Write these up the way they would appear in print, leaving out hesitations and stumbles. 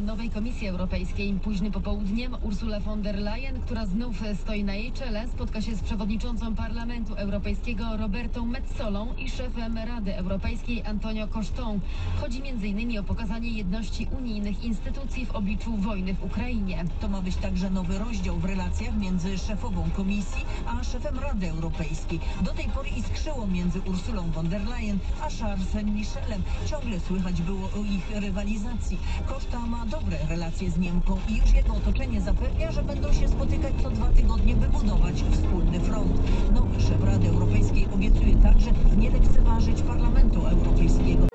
nowej Komisji Europejskiej. Późnym popołudniem Ursula von der Leyen, która znów stoi na jej czele, spotka się z przewodniczącą Parlamentu Europejskiego Robertą Metzolą i szefem Rady Europejskiej Antonio Costą. Chodzi m.in. o pokazanie jedności unijnych instytucji w obliczu wojny w Ukrainie. To ma być także nowy rozdział w relacjach między szefową Komisji a szefem Rady Europejskiej. Do tej pory iskrzyło między Ursulą von der Leyen a Charlesem Michelem. Ciągle słychać było o ich rywalizacji. Costa ma dobre relacje z Niemką i już jego otoczenie zapewnia, że będą się spotykać co 2 tygodnie, by budować wspólny front. Nowy szef Rady Europejskiej obiecuje także nie lekceważyć Parlamentu Europejskiego.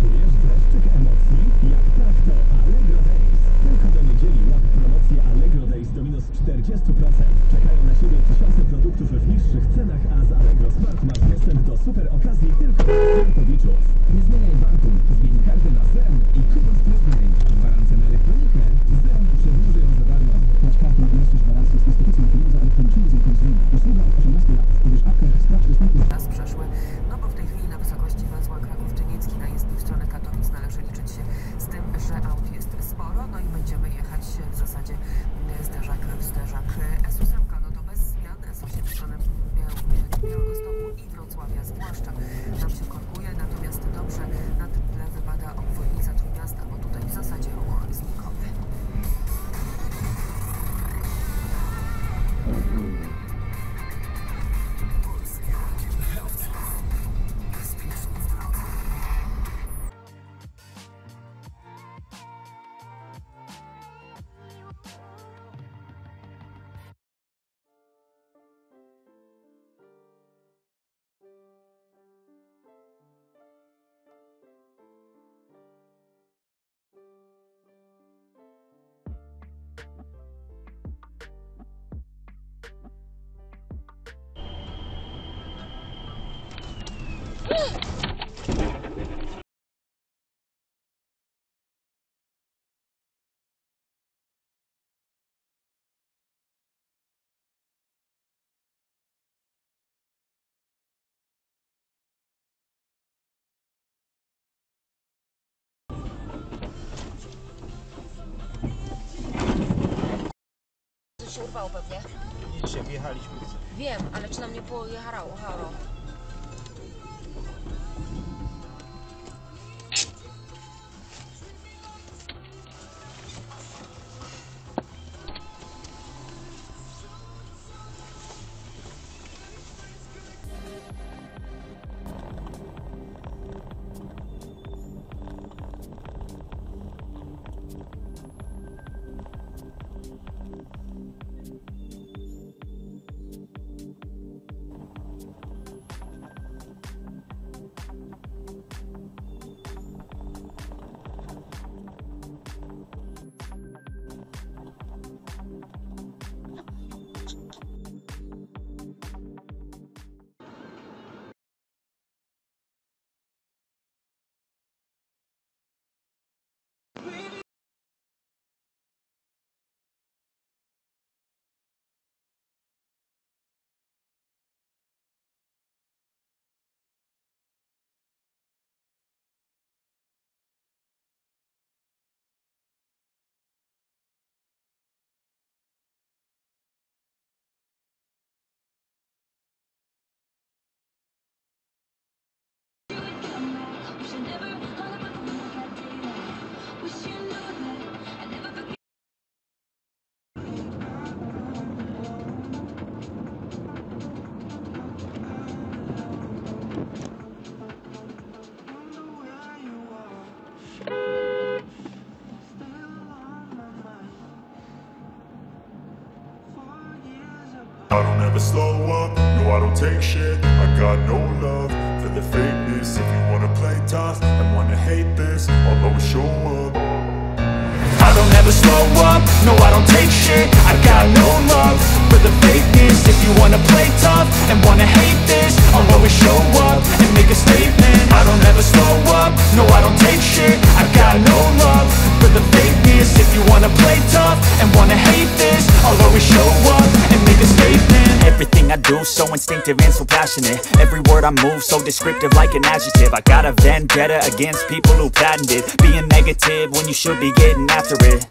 Czujesz dreszczyk emocji? Jak tak, to Allegro Days. Tylko do niedzieli łap promocję Allegro Days do minus 40%. Czekają na siebie tysiące produktów w niższych cenach, a z Allegro Smart masz dostęp do super okazji tylko dla klientowiczów. Nie zmieniaj banku, zmień kartę na Zen i kupuj sprytniej. Gwarancję na elektronikę Zen przedłuży ją za darmo. Płać kartą i nosisz gwarancję z instytucją pieniądza elektronicznego z Zen. Usługa od 18 lat. Pobierz apkę, sprawdź dostępność. Czas przeszły, no bo w tej chwili na wysokości węzła Kraków-Czyniecki na jezdni w stronę Katowic należy liczyć się z tym, że aut jest sporo, no i będziemy jechać w zasadzie zderzak w zderzak. S8, no to bez zmian, S8 w stronę Białegostoku i Wrocławia zwłaszcza nam się korkuje, natomiast dobrze na tym tle wypada obwodnica Trójmiasta, bo tutaj w zasadzie ruch znikomy. Się urwało pewnie. Nic się, wjechaliśmy. Wiem, ale czy nam nie pojechało? Halo. I don't ever slow up, no I don't take shit. I got no love for the fakeness. If you wanna play tough and wanna hate this, I'll always show up. no I don't take shit. I got no love for the fakeness. If you wanna play tough and wanna hate this, I'll always show up and make a statement. I don't ever slow up, no I don't take shit. I got no love for the fakeness. If you wanna play tough and wanna hate this, I'll always show up and make a statement. Everything I do so instinctive and so passionate. Every word I move so descriptive like an adjective. I got a vendetta against people who patented being negative when you should be getting after it.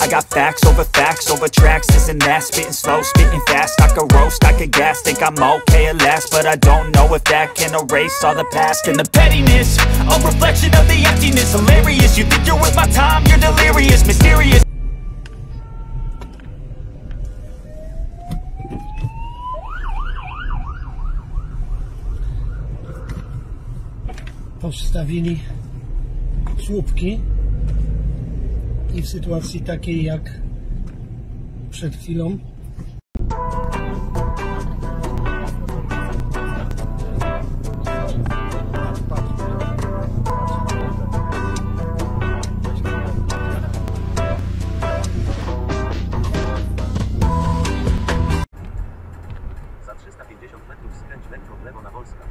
I got facts over tracks, this and that. Spitting slow, spitting fast. I could roast, I could gas. Think I'm okay at last, but I don't know if that can erase all the past. And the pettiness, a reflection of the emptiness. Hilarious, you think you're worth my time, you're delirious. Mysterious. Postawili słupki i w sytuacji takiej jak przed chwilą za 350 metrów skręć lekko w lewo na Wolska.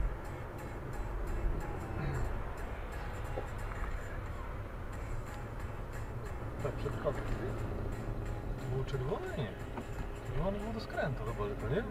Tak, przed kodem. To było czerwone? Nie. Czerwony był do skrętu chyba, to nie?